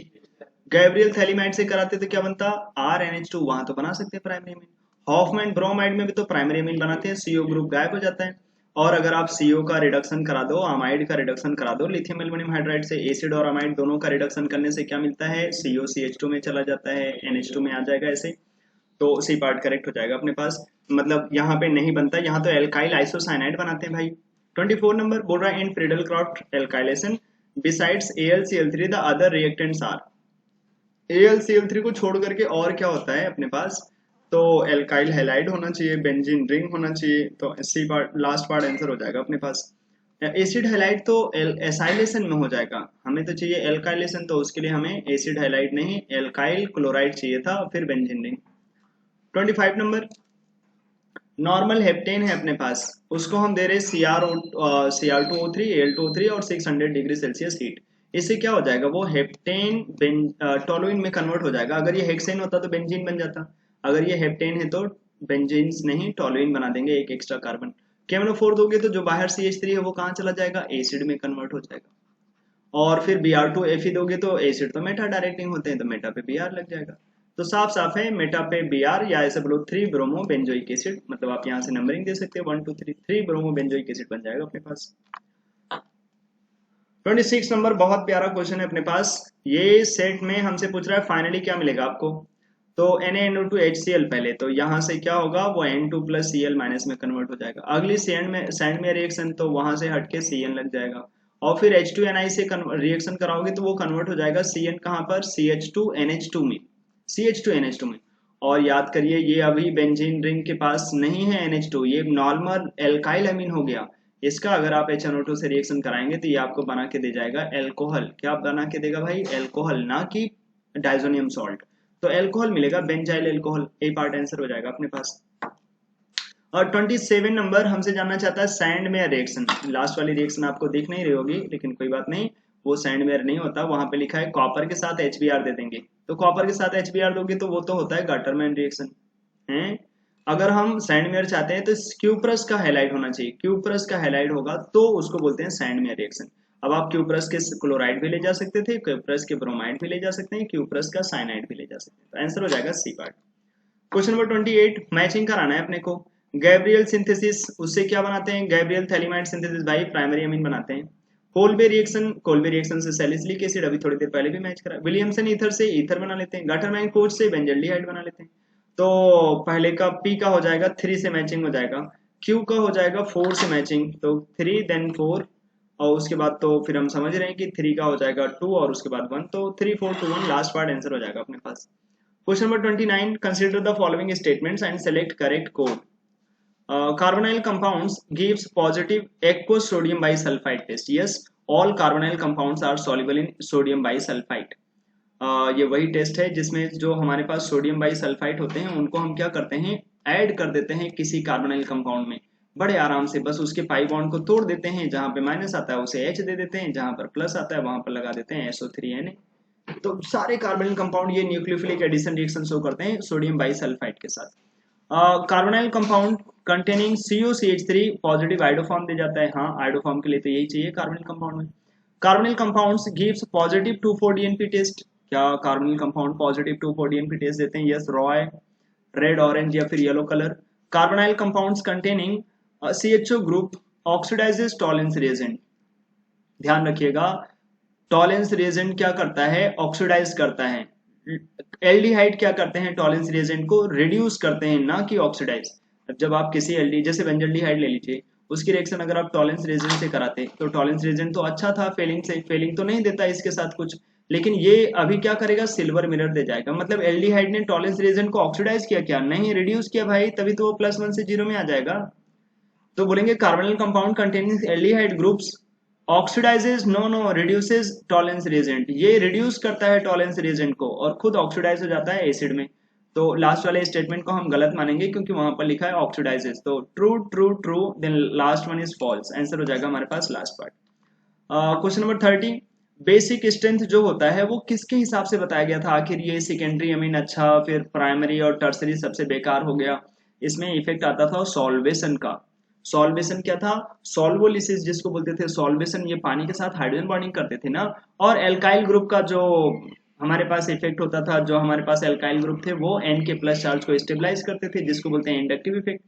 गैब्रियल थैलीमाइड से कराते तो क्या बनता, RNH2, वहां तो बना सकते हैं प्राइमरी अमीन। हॉफमैन ब्रोमाइड में भी तो प्राइमरी अमीन बनाते हैं, CO ग्रुप गायब हो जाता है, और अगर आप CO का रिडक्शन करा दो, अमाइड का रिडक्शन करा दो लिथियम एल्युमिनियम हाइड्राइड से, एसिड और अमाइड दोनों का रिडक्शन करने से क्या मिलता है, COCH2 में चला जाता है, NH2 में आ जाएगा ऐसे, तो सी पार्ट करेक्ट हो जाएगा अपने पास, मतलब यहाँ पे नहीं बनता, यहाँ तो एल्काइल आइसोसाइनाइड बनाते हैं भाई। 24 नंबर बोल रहा है, in Friedel Crafts alkylation besides AlCl3 the other reactants are, AlCl3 को छोड़ करके और क्या होता है अपने पास, तो एल्काइल हैलाइड होना चाहिए, बेंजीन रिंग होना चाहिए, तो C part last part answer हो जाएगा अपने पास। एसिड हैलाइड तो एसाइलेशन में हो जाएगा, हमें तो चाहिए एल्काइलेशन, तो उसके लिए हमें एसिड हैलाइड नहीं एल्काइल क्लोराइड चाहिए था, फिर benzene ring. 25 number, normal heptane है अपने पास, उसको हम दे रहे Cr2O3 Al2O3 और 600 डिग्री सेल्सियस हीट, इससे क्या हो जाएगा, वो हेप्टेन टोलुइन में कन्वर्ट हो जाएगा, अगर ये हेक्सेन होता तो बेंजीन बन जाता, अगर ये हेप्टेन है तो बेंजीन नहीं टोलुइन बना देंगे, एक एक्स्ट्रा कार्बन। KMnO4 दोगे तो जो बाहर CH3 है वो कहाँ चला जाएगा, एसिड में कन्वर्ट हो जाएगा, और फिर Br2Fe दोगे तो एसिड तो मेटा डायरेक्टिंग होते हैं, तो मेटा पे Br लग जाएगा, तो साफ साफ है मेटा पे Br, या ऐसे बोलो 3 ब्रोमो बेंजोइक एसिड, मतलब आप यहाँ से नंबरिंग दे सकते हैं 1 2 3, 3 ब्रोमो बेंजोइक एसिड बन जाएगा अपने पास। 26 नंबर, बहुत प्यारा क्वेश्चन है अपने पास, ये सेट में हमसे पूछ रहा है फाइनली क्या मिलेगा आपको, तो NaNO2HCl, पहले तो यहाँ से क्या होगा, वो N2+Cl- में कन्वर्ट हो जाएगा, अगली सैंड में रिएक्शन तो वहां से हटके Cn लग जाएगा, और फिर H2Ni से रिएक्शन कराओगे तो वो कन्वर्ट हो जाएगा Cn कहाँ पर, CH2NH2 में, CH2NH2 में। और याद करिए ये अभी बेंजीन रिंग के पास नहीं है NH2, ये नॉर्मल एल्काइल अमीन हो गया, इसका अगर आप HNO2 से रिएक्शन कराएंगे तो ये आपको बना के दे जाएगा एल्कोहल, क्या बना के देगा भाई, एल्कोहल, ना कि डाइजोनियम सॉल्ट, तो एल्कोहल मिलेगा, बेंजाइल एल्कोहल, ए पार्ट आंसर हो जाएगा अपने पास। और 27 नंबर हमसे जानना चाहता है सैंड मेयर रिएक्शन, लास्ट वाली रिएक्शन आपको दिख नहीं रही होगी, लेकिन कोई बात नहीं, वो सैंड मेयर नहीं होता, वहां पे लिखा है कॉपर के साथ HBr दे देंगे, तो कॉपर के साथ HBr दोगे तो वो तो होता है गाटरमैन रिएक्शन है, अगर हम सैंडमेयर चाहते हैं तो क्यूप्रस का हैलाइड होना चाहिए, क्यूप्रस का हैलाइड होगा तो उसको बोलते हैं सैंडमेयर रिएक्शन। अब आप क्यूप्रस के क्लोराइड भी ले जा सकते थे, क्यूप्रस के ब्रोमाइड भी ले जा सकते हैं, क्यूप्रस का साइनाइड भी ले जा सकते हैं। तो आंसर हो जाएगा C part. Question number 28, matching कराना है अपने को। गैब्रियल सिंथेसिस, उससे क्या बनाते हैं, गैब्रियल थैलीमाइड सिंथेसिस भाई प्राइमरी अमीन बनाते हैं। कोल्बे रिएक्शन, कोल्बे रिएक्शन से सैलिसिलिक एसिड, अभी थोड़ी देर पहले भी मैच करा। विलियमसन ईथर से ईथर बना लेते हैं। गाटरमैन कोच से बेंजल्डिहाइड बना लेते हैं। तो पहले का P का हो जाएगा 3 से मैचिंग हो जाएगा, Q का हो जाएगा 4 से मैचिंग, तो 3 देन 4, और उसके बाद तो फिर हम समझ रहे हैं कि 3 का हो जाएगा 2 और उसके बाद 1, तो 3 4 2 1 लास्ट पार्ट आंसर हो जाएगा अपने पास। Question number 29, consider the following statements and select correct code. Carbonyl compounds gives positive aqueous sodium bisulfite test. Yes, all carbonyl compounds are soluble in sodium bisulfite. ये वही टेस्ट है जिसमें जो हमारे पास सोडियम बाइसल्फाइड होते हैं उनको हम क्या करते हैं, ऐड कर देते हैं किसी कार्बोनाइल कंपाउंड में बड़े आराम से, बस उसके पाई बॉन्ड को तोड़ देते हैं, जहां पे माइनस आता है उसे H दे देते हैं, जहां पर प्लस आता है वहां पर लगा देते हैं SO3Na। तो सारे कार्बोनाइल कंपाउंड ये न्यूक्लियोफिलिक एडिशन रिएक्शन शो करते हैं सोडियम बाइसल्फाइड के साथ। Carbonyl compound containing COCH3 positive iodoform दे जाता है, हाँ आइडोफॉर्म के लिए तो यही चाहिए कार्बोनिल कंपाउंड में। Carbonyl compounds gives positive 2,4-DNP test, क्या carbonyl compound positive 2,4-DNP test देते हैं, यस रॉय, रेड ऑरेंज या फिर yellow colour. Carbonyl compounds containing CHO group oxidises Tollens reagent, ध्यान रखिएगा टॉलेंस रिएजेंट क्या करता है, ऑक्सीडाइज करता है। एल्डिहाइड क्या करते हैं, टॉलेंस रिएजेंट को रिड्यूस करते हैं, ना कि ऑक्सीडाइज। जब आप किसी एल्डी जैसे बेंजल्डिहाइड ले लीजिए, उसकी रिएक्शन अगर आप टॉलेंस रिएजेंट से कराते तो टॉलेंस रिएजेंट तो अच्छा था, फेलिंग से फेलिंग तो नहीं देता इसके साथ कुछ, लेकिन ये अभी क्या करेगा, सिल्वर मिरर दे जाएगा। मतलब एल्डिहाइड ने टॉलेंस रिएजेंट को ऑक्सीडाइज किया, क्या नहीं रिड्यूस किया भाई, तभी तो वो +1 से 0 में आ जाएगा। तो बोलेंगे carbonyl compound containing aldehyde groups oxidizes, no reduces Tollens reagent, ये रिड्यूस करता है टॉलेंस रिएजेंट को और खुद ऑक्सीडाइज हो जाता है एसिड में। तो लास्ट वाले स्टेटमेंट को हम गलत मानेंगे क्योंकि वहां पर लिखा है ऑक्सीडाइजेज, तो true true true, then last one is false, answer हो जाएगा हमारे पास last part. Question number 30, basic strength जो होता है वो किसके हिसाब से बताया गया था, आखिर ये सेकेंडरी अमीन अच्छा, फिर प्राइमरी और टर्सरी सबसे बेकार हो गया। इसमें इफेक्ट आता था सॉल्वेशन का। सॉल्वेशन क्या था, सॉल्वोलिसिस जिसको बोलते थे, सॉल्वेशन ये पानी के साथ हाइड्रोजन बॉन्डिंग करते थे ना, और एल्काइल ग्रुप का जो हमारे पास इफेक्ट होता था, जो हमारे पास एल्काइल ग्रुप थे वो N के प्लस चार्ज को स्टेबलाइज करते थे, जिसको बोलते हैं इंडक्टिव इफेक्ट।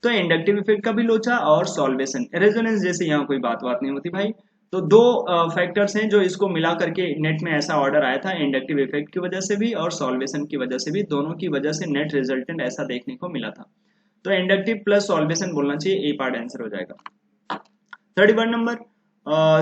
तो इंडक्टिव इफेक्ट का भी लोचा और सॉल्वेशन, रेजोनेंस जैसे यहाँ कोई बात नहीं होती भाई। तो दो फैक्टर्स हैं जो इसको मिला करके नेट में ऐसा ऑर्डर आया था, इंडक्टिव इफेक्ट की वजह से भी और सॉल्वेशन की वजह से भी, दोनों की वजह से नेट रिजल्टेंट ऐसा देखने को मिला था। तो इंडक्टिव प्लस सॉल्वेशन बोलना चाहिए, ए पार्ट आंसर हो जाएगा। 31 नंबर,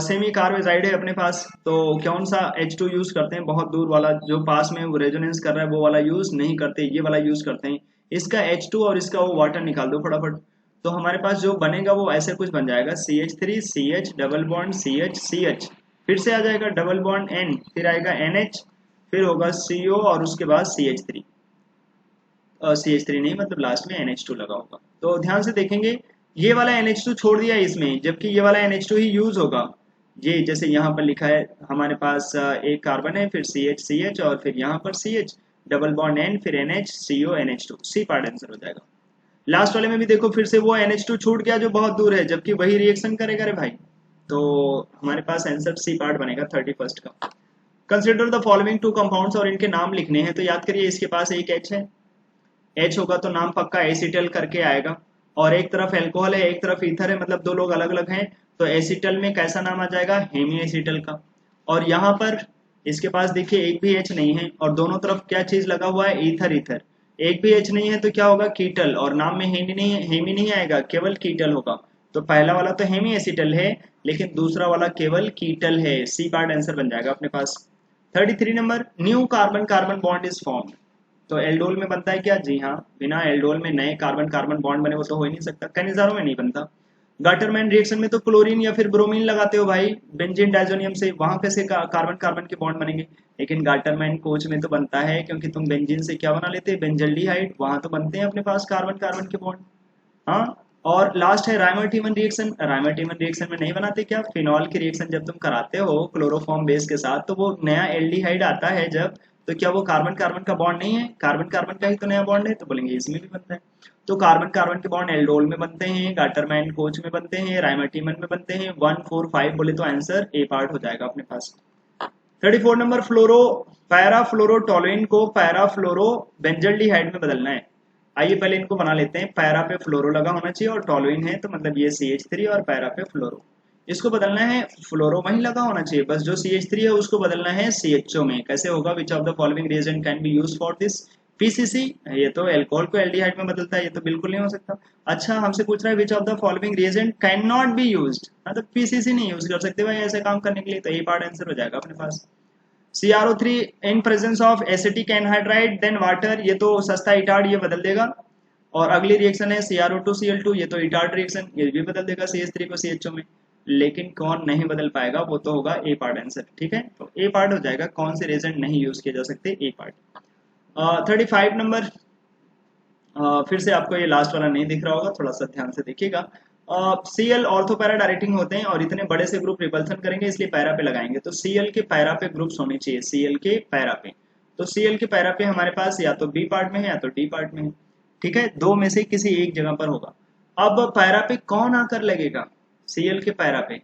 सेमी कार्बेजाइड है अपने पास, तो कौन सा H2 यूज करते हैं, बहुत दूर वाला जो पास में वो रेजोनेंस कर रहा है वो वाला यूज नहीं करते, ये वाला यूज करते हैं। इसका H2 और इसका वो वाटर निकाल दो फटाफट, तो हमारे पास जो बनेगा वो ऐसे कुछ बन जाएगा, CH3 CH double bond CH CH, फिर से आ जाएगा डबल बॉन्ड N, फिर आएगा NH, फिर होगा CO और उसके बाद CH3, CH3 नहीं मतलब लास्ट में NH2 लगा होगा। तो ध्यान से देखेंगे ये वाला NH2 छोड़ दिया इसमें, जबकि ये वाला NH2 ही यूज होगा। ये जैसे यहाँ पर लिखा है हमारे पास एक कार्बन है, फिर CH CH और फिर यहाँ पर CH डबल बॉन्ड N, फिर NH CO NH2, C part answer हो जाएगा। लास्ट वाले में भी देखो फिर से वो NH2 छूट गया जो बहुत दूर है, जबकि वही रिएक्शन करेगा रे भाई। तो हमारे पास आंसर सी पार्ट बनेगा 31 का। कंसिडर द फॉलोइंग 2 कंपाउंड्स, और इनके नाम लिखने हैं, तो याद करिए इसके पास एक H है, H होगा तो नाम पक्का एसिटल करके आएगा, और एक तरफ एल्कोहल है एक तरफ ईथर है, मतलब दो लोग अलग अलग हैं, तो एसिटल में कैसा नाम आ जाएगा, हेमी एसिटल का। और यहाँ पर इसके पास देखिए एक भी H नहीं है और दोनों तरफ क्या चीज लगा हुआ है, ईथर ईथर, एक भी H नहीं है तो क्या होगा, कीटल, और नाम में हेमी नहीं आएगा, केवल कीटल होगा। तो पहला वाला तो हेमी एसिटल है लेकिन दूसरा वाला केवल कीटल है, सी पार्ट आंसर बन जाएगा अपने पास। 33 number, new carbon carbon bond is formed, तो एल्डोल में बनता है क्या, जी हाँ, बिना एल्डोल में नए कार्बन कार्बन बॉन्ड बने वो तो हो ही नहीं सकता, कैनिजारो में नहीं बनता। गाटरमैन रिएक्शन में तो क्लोरीन या फिर ब्रोमीन लगाते हो भाई बेंजीन डाइजोनियम से, वहां कैसे कार्बन कार्बन के बॉन्ड बनेंगे। लेकिन गाटरमैन कोच में तो बनता है, क्योंकि तुम बेंजीन से क्या बना लेते हैं, बेंजल्डिहाइड, वहां तो बनते हैं अपने पास कार्बन कार्बन के बॉन्ड। हाँ, और लास्ट है राइमर-टीमन रिएक्शन, राइमर-टीमन रिएक्शन में नहीं बनाते क्या, फिनॉल की रिएक्शन जब तुम कराते हो क्लोरोफॉर्म बेस के साथ, तो वो नया एल्डिहाइड आता है जब, तो क्या वो कार्बन कार्बन का बॉन्ड नहीं है? कार्बन कार्बन का ही तो नया बॉन्ड है, तो बोलेंगे इसमें भी बनता है। तो कार्बन कार्बन के बॉन्ड एल्डोल में बनते हैं, गाटरमैन कोच में बनते हैं, राइमाटीमन में बनते हैं। 1 4 5 बोले तो आंसर ए पार्ट हो जाएगा अपने पास। 34 नंबर, फ्लोरो पैराफ्लोरोटोलुइन को पैराफ्लोरो बेंजल्डिहाइड में बदलना है। आइए पहले इनको बना लेते हैं। पैरा पे फ्लोरो लगा होना चाहिए और टोलुइन है तो मतलब ये CH3 और पैरा पे फ्लोरो, इसको बदलना है। फ्लोरो वहीं लगा होना चाहिए, बस जो CH3 है उसको बदलना है CHO में। कैसे होगा? विच of the following reagent can be use for this? PCC, ये तो अल्कोहल को एल्डिहाइड में बदलता है, ये तो बिल्कुल नहीं हो सकता। अच्छा, हमसे पूछ रहा है विच of the following reagent can not be used, तो PCC नहीं यूज कर सकते भाई ऐसे काम करने के लिए, तो ये पार्ट आंसर हो जाएगा अपने पास। CrO3 in presence of acetic anhydride then water, ये तो सस्ता इटार्ड, ये बदल देगा। और अगली रिएक्शन है CrO2Cl2, ये तो इटार्ड रिएक्शन, ये भी बदल देगा CH3 को CHO में। लेकिन कौन नहीं बदल पाएगा? वो तो होगा ए पार्ट आंसर। ठीक है, तो ए पार्ट हो जाएगा। कौन से रिएजेंट नहीं यूज किए जा सकते? ए पार्ट। 35 नंबर, फिर से आपको ये लास्ट वाला नहीं दिख रहा होगा, थोड़ा सा ध्यान से देखिएगा। Cl ऑर्थो पैरा डायरेक्टिंग होते हैं और इतने बड़े से ग्रुप रिपल्सन करेंगे, इसलिए पैरा पे लगाएंगे। तो Cl के पैरा पे ग्रुप्स होने चाहिए, Cl के पैरा पे। तो Cl के पैरा पे हमारे पास या तो बी पार्ट में है या तो डी पार्ट में है। ठीक है, दो में से किसी एक जगह पर होगा। अब पैरा पे कौन आकर लगेगा? Cl के पैरा पे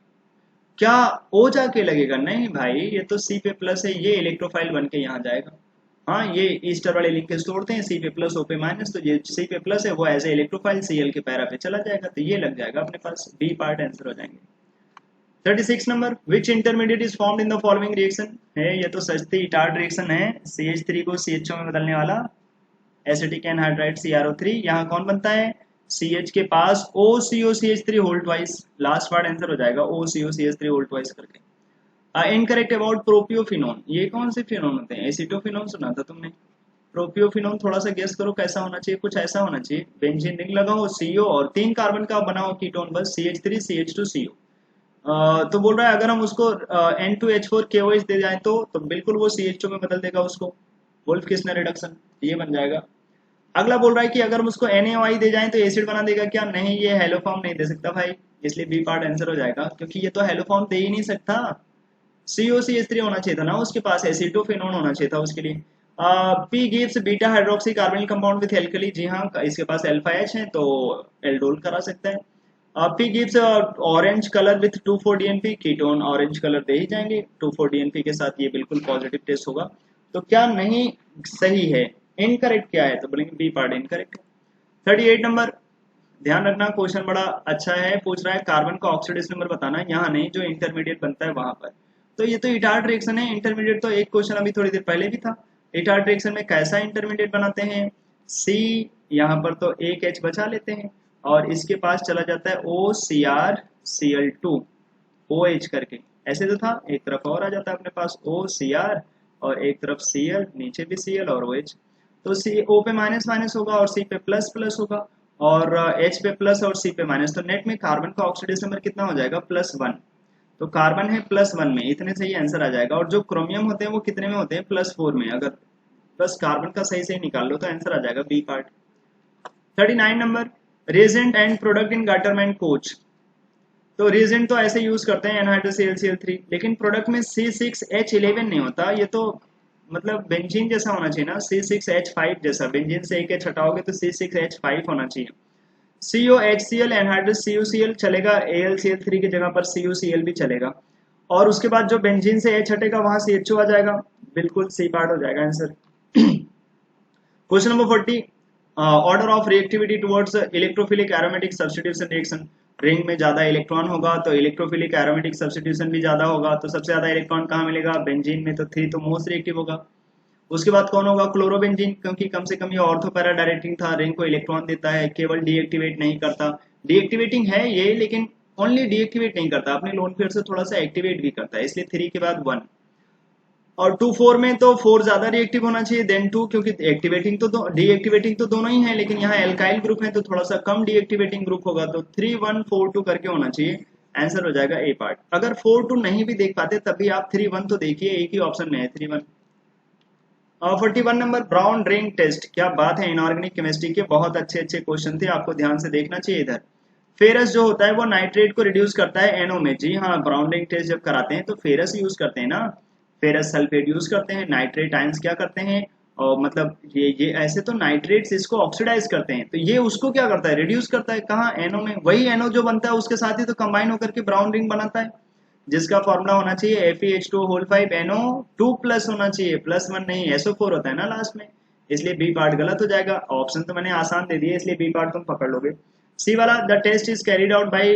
क्या O जाके लगेगा? नहीं भाई, ये तो C पे प्लस है, ये इलेक्ट्रोफाइल बन के यहाँ जाएगा। हाँ, ये ईस्टर वाले लिंकेज तोड़ते हैं, C पे प्लस O पे माइनस, तो ये C पे प्लस है, वो एज ए इलेक्ट्रोफाइल Cl के पैरा पे चला जाएगा, तो ये लग जाएगा अपने पास। बी पार्ट आंसर हो जाएंगे। 36 number, which intermediate is formed in the following reaction है? ये तो सस्ती इटार्ड रिएक्शन है, CH3 को CHO में बदलने वाला एसिटिक एनहाइड्राइड CrO3। यहाँ कौन बनता है? CH के पास OCOCH3 whole twice, last part answer हो जाएगा OCOCH3 होल ट्वाइस करके। इनकरेक्ट अबाउट प्रोपियोफिनोन, ये कौन से फिनोन होते हैं? एसिटोफिनोन सुना था तुमने, प्रोपियोफिनोन थोड़ा सा गेस करो कैसा होना चाहिए? कुछ ऐसा होना चाहिए, बेंजीन रिंग लगा हो, CO और 3 कार्बन का बना हो कीटोन, बस CH3 CH2 CO। तो बोल रहा है अगर हम उसको N2H4 KOH दे जाए तो बिल्कुल वो CHO में बदल देगा उसको, वोल्फ किस्नर रिडक्शन, ये बन जाएगा। अगला बोल रहा है कि अगर हम उसको NaOI दे जाएं तो एसिड बना देगा क्या? नहीं, ये हेलो फॉर्म नहीं दे सकता भाई, इसलिए बी पार्ट आंसर हो जाएगा, क्योंकि ये तो हेलो फॉर्म दे ही नहीं सकता। COCH3 होना चाहिए था ना उसके पास, एसिटोफिनोन होना चाहिए था उसके लिए। P gives beta hydroxy carbonyl compound with alkali, जी हाँ, इसके पास अल्फा H है तो एल्डोल करा सकता है। P gives orange colour with 2,4-DNP, ketone orange colour दे ही जाएंगे 2,4-DNP के साथ, ये बिल्कुल पॉजिटिव टेस्ट होगा। तो क्या नहीं सही है? इनकरेक्ट क्या है? तो बोलेंगे बी पार्ट इनकरेक्ट। 38 नंबर, ध्यान रखना क्वेश्चन बड़ा अच्छा है, पूछ रहा है कार्बन का ऑक्सीडेशन नंबर बताना, यहाँ नहीं, जो इंटरमीडिएट बनता है वहां पर। तो ये तो इटार्ड रिएक्शन है, इंटरमीडिएट तो एक क्वेश्चन अभी थोड़ी देर पहले भी था। इटार्ड रिएक्शन में कैसा इंटरमीडिएट बनाते हैं? C, यहाँ पर तो एक H बचा लेते हैं और इसके पास चला जाता है OCrCl2 OH करके, ऐसे तो था, एक तरफ और आ जाता है अपने पास OCr और एक तरफ Cl, नीचे भी Cl और OH। तो C O पे माइनस माइनस होगा और C पे प्लस प्लस होगा और H पे प्लस और C पे माइनस, तो नेट में कार्बन का ऑक्सीडेशन नंबर कितना हो जाएगा? +1। तो कार्बन है +1 में, इतने से ही आंसर आ जाएगा। और जो क्रोमियम होते हैं वो कितने में होते हैं? +4 में। अगर बस कार्बन का सही से निकाल लो तो आंसर आ जाएगा B part. 39 number, reagent and product in Gattermann Koch. तो रेजेंट तो ऐसे यूज करते हैं NH2ClCl3, लेकिन प्रोडक्ट में C6H11 नहीं होता, ये तो मतलब बेंजीन जैसा होना चाहिए ना, C6H5 जैसा, बेंजीन से एक H हटाओगे तो C6H5 होना चाहिए। COHCl एनहाइड्रस CuCl चलेगा, AlCl3 की जगह पर CuCl भी चलेगा, और उसके बाद जो बेंजीन से H हटेगा वहां CHO आ जाएगा, बिल्कुल सी पार्ट हो जाएगा answer. Question number 40, order of reactivity towards electrophilic aromatic substitution reaction. Ring में ज्यादा इलेक्ट्रॉन होगा तो इलेक्ट्रोफिलिक एरोमेटिक सब्स्टिट्यूशन भी ज्यादा होगा, तो सबसे ज्यादा इलेक्ट्रॉन कहाँ मिलेगा? बेंजीन में, तो 3 तो मोस्ट रिएक्टिव होगा। उसके बाद कौन होगा? क्लोरोबेंजीन, क्योंकि कम से कम ये ऑर्थो पैरा डायरेक्टिंग था, रिंग को इलेक्ट्रॉन देता है, केवल डीएक्टिवेट नहीं करता। डीएक्टिवेटिंग है ये, लेकिन ओनली डीएक्टिवेट नहीं करता, अपने लोन पेयर से थोड़ा सा एक्टिवेट भी करता है, इसलिए 3 के बाद 1। और 2 4 में तो 4 ज्यादा रिएक्टिव होना चाहिए देन 2, क्योंकि एक्टिवेटिंग तो डीएक्टिवेटिंग तो दोनों ही है, लेकिन यहाँ एल्काइल ग्रुप है तो थोड़ा सा कम डीएक्टिवेटिंग ग्रुप होगा, तो 3 1 4 2 करके होना चाहिए, आंसर हो जाएगा ए पार्ट। अगर 4 2 नहीं भी देख पाते तब भी आप 3 1 तो देखिए, एक ही ऑप्शन में है 3 1। 41 नंबर, ब्राउन रिंग टेस्ट। क्या बात है, इनऑर्गेनिक केमिस्ट्री के बहुत अच्छे अच्छे क्वेश्चन थे, आपको ध्यान से देखना चाहिए इधर। फेरस जो होता है वो नाइट्रेट को रिड्यूस करता है NO में, जी हाँ, ब्राउन रिंग टेस्ट जब कराते हैं तो फेरस यूज करते हैं ना। फेरस सल्फेट यूज करते हैं, नाइट्रेट आयंस क्या करते हैं, और मतलब ये ऐसे तो नाइट्रेट्स इसको ऑक्सीडाइज करते हैं, तो ये उसको क्या करता है, रिड्यूस करता है, कहाँ, एनो में, वही एनो जो बनता है उसके साथ ही तो कंबाइन होकर के ब्राउन रिंग बनाता है, जिसका फॉर्मूला होना चाहिए FeH2O5NO2 प्लस होना चाहिए, +1 नहीं, SO4 होता है ना लास्ट में, इसलिए बी पार्ट गलत हो जाएगा। ऑप्शन तो मैंने आसान दे दिए, इसलिए बी पार्ट तुम पकड़ लोगे। सी वाला, the test is carried out by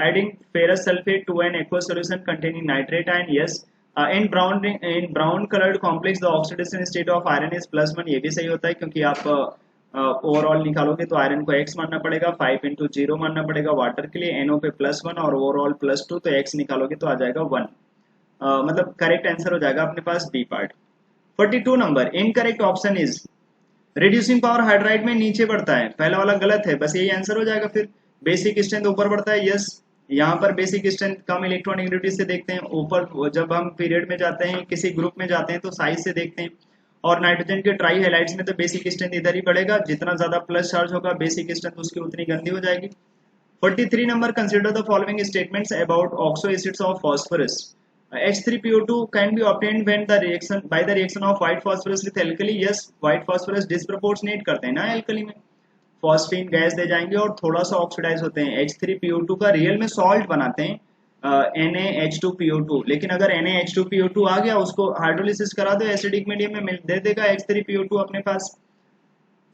adding ferrous sulphate to an aqueous solution containing nitrate ion, yes. In brown coloured complex the oxidation state of iron is +1, ये भी सही होता है, क्योंकि आप ओवरऑल निकालोगे तो आयरन को x मानना पड़ेगा, 5 इंटू 0 मानना पड़ेगा वाटर के लिए, NO पे +1 और ओवरऑल +2, तो x निकालोगे तो आ जाएगा 1। मतलब करेक्ट आंसर हो जाएगा अपने पास B part. 42 number, incorrect option is, reducing power hydride में नीचे बढ़ता है, पहला वाला गलत है, बस यही आंसर हो जाएगा। फिर बेसिक स्ट्रेंथ ऊपर बढ़ता है, यस। यहाँ पर बेसिक स्ट्रेंथ कम इलेक्ट्रॉनिगेटिविटी से देखते हैं, ऊपर जब हम पीरियड में जाते हैं, किसी ग्रुप में जाते हैं तो साइज से देखते हैं, और नाइट्रोजन के ट्राई हेलाइड्स में तो बेसिक स्ट्रेंथ इधर ही बढ़ेगा, जितना ज्यादा प्लस चार्ज होगा बेसिक स्ट्रेंथ उसकी उतनी गंदी हो जाएगी। 43 number, consider the following statements about oxo acids of phosphorus. H3PO2 can be obtained when the reaction by the reaction of white phosphorus with alkali. Yes, white phosphorus disproportionate करते हैं ना alkali में, फॉस्फीन गैस दे जाएंगे और थोड़ा सा ऑक्सीडाइज होते हैं, H3PO2 का रियल में सॉल्ट बनाते हैं NaH2PO2, लेकिन अगर NaH2PO2 आ गया उसको हाइड्रोलिसिस करा दो एसिडिक मीडियम में दे देगा H3PO2 अपने पास।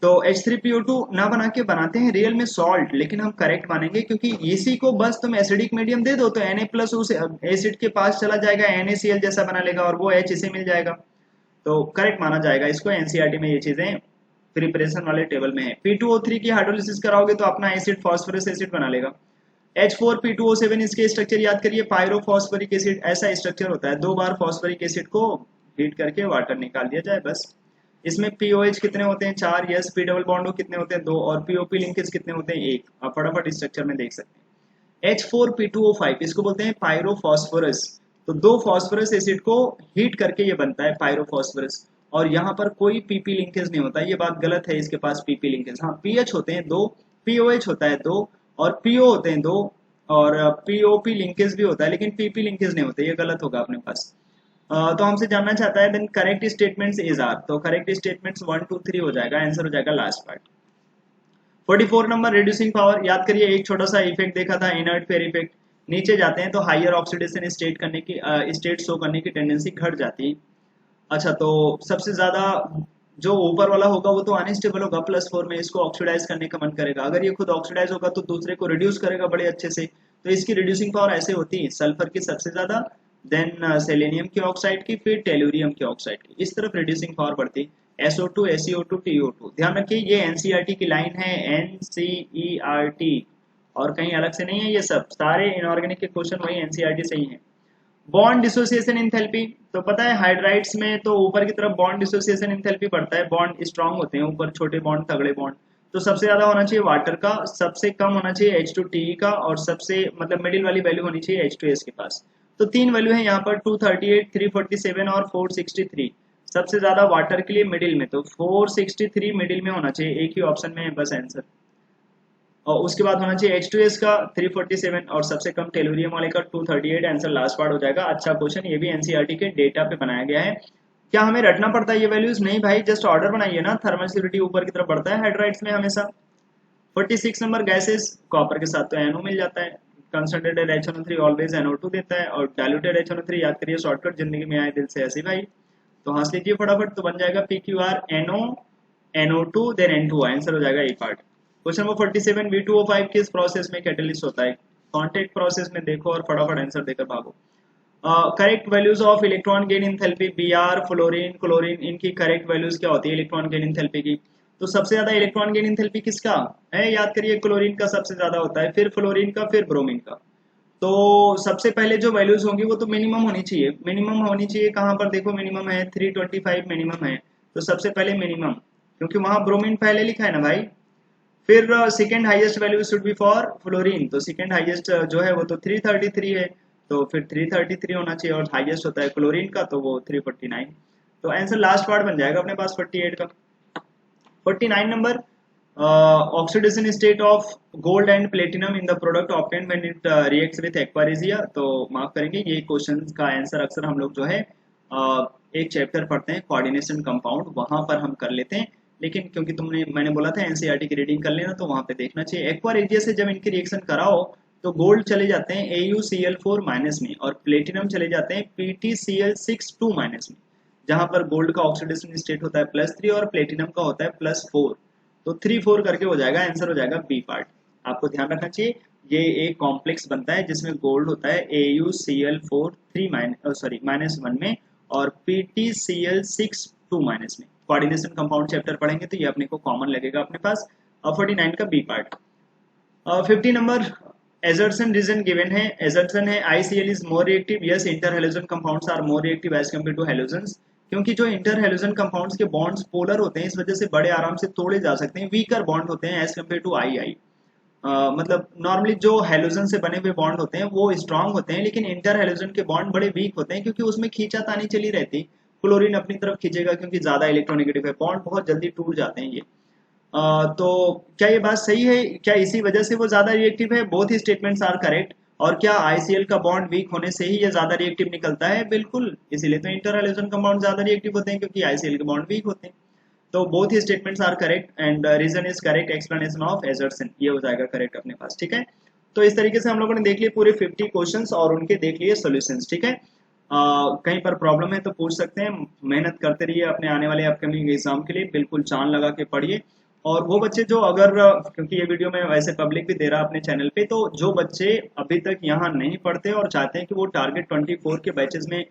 तो H3PO2 ना बना के बनाते हैं रियल में सॉल्ट, लेकिन हम करेक्ट मानेंगे क्योंकि इसी को बस तुम एसिडिक मीडियम दे दो तो Na प्लस उस एसिड के पास चला जाएगा, NaCl जैसा बना लेगा और वो H इसे मिल जाएगा, तो करेक्ट माना जाएगा इसको। एनसीईआरटी में ये चीजें प्रिपरेशन वाले टेबल में है। P2O3 की हाइड्रोलिसिस कराओगे तो अपना एसिड फॉस्फोरस एसिड बना लेगा। H4P2O7, इसके स्ट्रक्चर याद करिए, पायरोफॉस्फोरिक एसिड ऐसा स्ट्रक्चर होता है, 2 बार फॉस्फोरिक एसिड को हीट करके वाटर निकाल दिया जाए बस। इसमें POH कितने होते हैं, 4, यस। P डबल बॉन्ड कितने होते हैं, 2, और POP लिंकेज कितने होते हैं, 1। आप फटाफट स्ट्रक्चर में देख सकते हैं। H4P2O5 इसको बोलते हैं पायरोफॉस्फोरस, तो 2 फॉस्फोरस एसिड को हीट करके ये बनता है पायरोफॉस्फोरस, और यहाँ पर कोई PP लिंकेज नहीं होता, ये बात गलत है, इसके पास PP लिंकेज, हाँ PH होते हैं 2, POH होता है 2, और PO होते हैं 2, और POP लिंकेज भी होता है, लेकिन PP लिंकेज नहीं होते, ये गलत होगा अपने पास। तो हमसे जानना चाहता है then correct statements is are, तो करेक्ट स्टेटमेंट्स 1 2 3 हो जाएगा, आंसर हो जाएगा last part. 44 number, reducing power, याद करिए एक छोटा सा इफेक्ट देखा था, इनर्ट फेयर इफेक्ट, नीचे जाते हैं तो हायर ऑक्सीडेशन स्टेट करने की स्टेट शो करने की टेंडेंसी घट जाती है। अच्छा, तो सबसे ज्यादा जो ऊपर वाला होगा वो तो अनस्टेबल होगा, +4 में इसको ऑक्सीडाइज करने का मन करेगा, अगर ये खुद ऑक्सीडाइज होगा तो दूसरे को रिड्यूस करेगा बड़े अच्छे से, तो इसकी रिड्यूसिंग पावर ऐसे होती है, सल्फर की सबसे ज्यादा, देन सेलेनियम की ऑक्साइड की, फिर टेलुरियम की ऑक्साइड की, इस तरफ रिड्यूसिंग पावर बढ़ती, SO2 SeO2 TO2। ध्यान रखिए ये एनसीईआरटी की लाइन है, एनसीईआरटी, और कहीं अलग से नहीं है, ये सब सारे इनऑर्गेनिक के क्वेश्चन वही एनसीईआरटी से ही है। बॉन्ड डिसोसिएशन इंथैल्पी, तो पता है हाइड्राइड्स में तो ऊपर की तरफ बॉन्ड डिसोसिएशन इंथैल्पी बढ़ता है, बॉन्ड स्ट्रांग होते हैं ऊपर, छोटे बॉन्ड तगड़े बॉन्ड, तो सबसे ज्यादा होना चाहिए वाटर का, सबसे कम होना चाहिए H2TE का, और सबसे मतलब मिडिल वाली वैल्यू होनी चाहिए H2S के पास। तो 3 वैल्यू है यहाँ पर, 238, 347 और 463, सबसे ज्यादा वाटर के लिए मिडिल में, तो 463 मिडिल में होना चाहिए, एक ही ऑप्शन में है बस आंसर। और उसके बाद होना चाहिए H2S का 347, और सबसे कम टेलुरियम वाले का 238, आंसर लास्ट पार्ट हो जाएगा। अच्छा क्वेश्चन, ये भी एनसीईआरटी के डेटा पे बनाया गया है। क्या हमें रटना पड़ता है ये वैल्यूज, नहीं भाई, जस्ट ऑर्डर बनाइए ना, थर्मल स्टेबिलिटी ऊपर की तरफ बढ़ता है हाइड्राइड्स में हमेशा। 46 नंबर, गैसेस, कॉपर के साथ तो NO मिल जाता है, कंसंट्रेटेड HNO3 ऑलवेज NO2 देता है, और डाइल्यूटेड HNO3 याद करिए शॉर्टकट जिंदगी में आए दिल से ऐसे भाई, तो हंस लीजिए फटाफट, तो बन जाएगा PQR NO NO2 then N2, answer हो जाएगा ए पार्ट। क्वेश्चन नंबर 47, V2O5 किस प्रोसेस में कैटलिस्ट होता है, कांटेक्ट प्रोसेस में देखो और फटाफट आंसर देकर भागो। Correct values of electron gain enthalpy, Br, fluorine, chlorine, इनकी करेक्ट वैल्यूज क्या होती है इलेक्ट्रॉन गेन इंथैल्पी की, तो सबसे ज्यादा इलेक्ट्रॉन गेन इंथैल्पी किसका है, याद करिए क्लोरीन का सबसे ज्यादा होता है, फिर फ्लोरीन का, फिर ब्रोमीन का। तो सबसे पहले जो वैल्यूज होंगी वो तो मिनिमम होनी चाहिए, मिनिमम होनी चाहिए, कहाँ पर देखो मिनिमम है 325 मिनिमम है, तो सबसे पहले मिनिमम, क्योंकि वहां ब्रोमीन पहले लिखा है ना भाई। फिर second highest value should be for fluorine, तो सेकेंड हाईएस्ट जो है वो तो 333 है, तो फिर 333 होना चाहिए, और हाईएस्ट होता है क्लोरीन का तो वो 349, तो आंसर लास्ट पार्ट बन जाएगा अपने पास 48 का। 49 number, oxidation state of gold and platinum in the product obtained when it reacts with aqua regia, तो माफ करेंगे ये क्वेश्चन का आंसर अक्सर हम लोग जो है एक चैप्टर पढ़ते हैं कोऑर्डिनेशन कंपाउंड, वहां पर हम कर लेते हैं। लेकिन क्योंकि मैंने बोला था एनसीईआरटी की रीडिंग कर लेना, तो वहां पे देखना चाहिए। एक्वा रेडियस से जब इनकी रिएक्शन कराओ तो गोल्ड चले जाते हैं AuCl4 माइनस में और प्लेटिनम चले जाते हैं PtCl6 2 माइनस में, जहां पर गोल्ड का ऑक्सीडेशन स्टेट होता है +3 और प्लेटिनम का होता है +4। तो 3 4 करके हो जाएगा, आंसर हो जाएगा बी पार्ट। आपको ध्यान रखना चाहिए ये एक कॉम्प्लेक्स बनता है जिसमें गोल्ड होता है AuCl4 3 -1 में और PtCl6 2 माइनस में। कोऑर्डिनेशन कंपाउंड चैप्टर पढ़ेंगे तो ये अपने को कॉमन लगेगा अपने पास। 49 का B part. 50 number assertion reason given है। एजर्सन है ICl is more reactive, yes inter halogen compounds are more reactive as compared to halogens. क्योंकि जो इंटर हेलोजन कंपाउंड्स के बॉन्ड्स पोलर होते हैं, इस वजह से बड़े आराम से तोड़े जा सकते हैं, वीकर बॉन्ड होते हैं एज कम्पेयर टू II। मतलब नॉर्मली जो हेलोजन से बने हुए बॉन्ड होते हैं वो स्ट्रांग होते हैं, लेकिन इंटर हेलोजन के बॉन्ड बड़े वीक होते हैं क्योंकि उसमें खींचातानी चली रहती। क्लोरीन अपनी तरफ खींचेगा क्योंकि ज्यादा इलेक्ट्रोनेगेटिव है, बॉन्ड बहुत जल्दी टूट जाते हैं ये। तो क्या ये बात सही है? क्या इसी वजह से वो ज्यादा रिएक्टिव है? बोथ ही स्टेटमेंट्स आर करेक्ट। और क्या ICl का बॉन्ड वीक होने से ही ये ज्यादा रिएक्टिव निकलता है? बिल्कुल, इसीलिए तो इंटर हेलोजन कंपाउंड ज्यादा रिएक्टिव होते हैं क्योंकि ICl के बॉन्ड वीक होते हैं। तो बोथ ही statements are correct and reason is correct explanation of assertion, ये हो जाएगा करेक्ट अपने पास। ठीक है, तो इस तरीके से हम लोगों ने देख लिए पूरे 50 क्वेश्चंस और उनके देख लिए सॉल्यूशंस। ठीक है, कहीं पर प्रॉब्लम है तो पूछ सकते हैं। मेहनत करते रहिए अपने आने वाले अपकमिंग एग्जाम के लिए, बिल्कुल जान लगा के पढ़िए। और वो बच्चे जो अगर क्योंकि ये वीडियो मैं वैसे पब्लिक भी दे रहा अपने चैनल पे, तो जो बच्चे अभी तक यहाँ नहीं पढ़ते और चाहते हैं कि वो टारगेट 24 के बैचेस में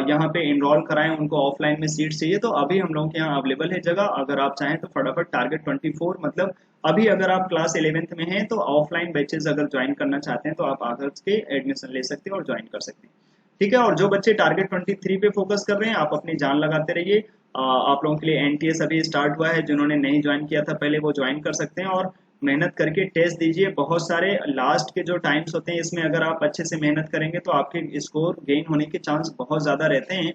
यहाँ पे इनरोल कराएं, उनको ऑफलाइन में सीट चाहिए, तो अभी हम लोगों के यहाँ अवेलेबल है जगह। अगर आप चाहें तो फटाफट टारगेट 24 मतलब अभी अगर आप क्लास 11th में हैं तो ऑफलाइन बैचेस अगर ज्वाइन करना चाहते हैं तो आप आकर के एडमिशन ले सकते हैं और ज्वाइन कर सकते हैं। ठीक है, और जो बच्चे टारगेट 23 पे फोकस कर रहे हैं, आप अपनी जान लगाते रहिए। आप लोगों के लिए NTS अभी स्टार्ट हुआ है, जिन्होंने नहीं ज्वाइन किया था पहले वो ज्वाइन कर सकते हैं और मेहनत करके टेस्ट दीजिए। बहुत सारे लास्ट के जो टाइम्स होते हैं इसमें अगर आप अच्छे से मेहनत करेंगे तो आपके स्कोर गेन होने के चांस बहुत ज्यादा रहते हैं।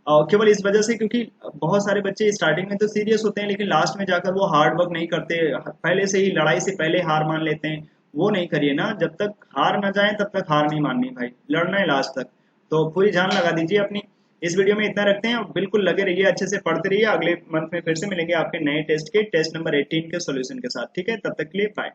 केवल इस वजह से क्योंकि बहुत सारे बच्चे स्टार्टिंग में तो सीरियस होते हैं लेकिन लास्ट में जाकर वो हार्ड वर्क नहीं करते, पहले से ही लड़ाई से पहले हार मान लेते हैं। वो नहीं करिए ना, जब तक हार ना जाए तब तक हार नहीं माननी भाई, लड़ना है लास्ट तक। तो पूरी जान लगा दीजिए अपनी। इस वीडियो में इतना रखते हैं, बिल्कुल लगे रहिए, अच्छे से पढ़ते रहिए। अगले मंथ में फिर से मिलेंगे आपके नए टेस्ट के टेस्ट नंबर 18 के सॉल्यूशन के साथ। ठीक है, तब तक के लिए बाय।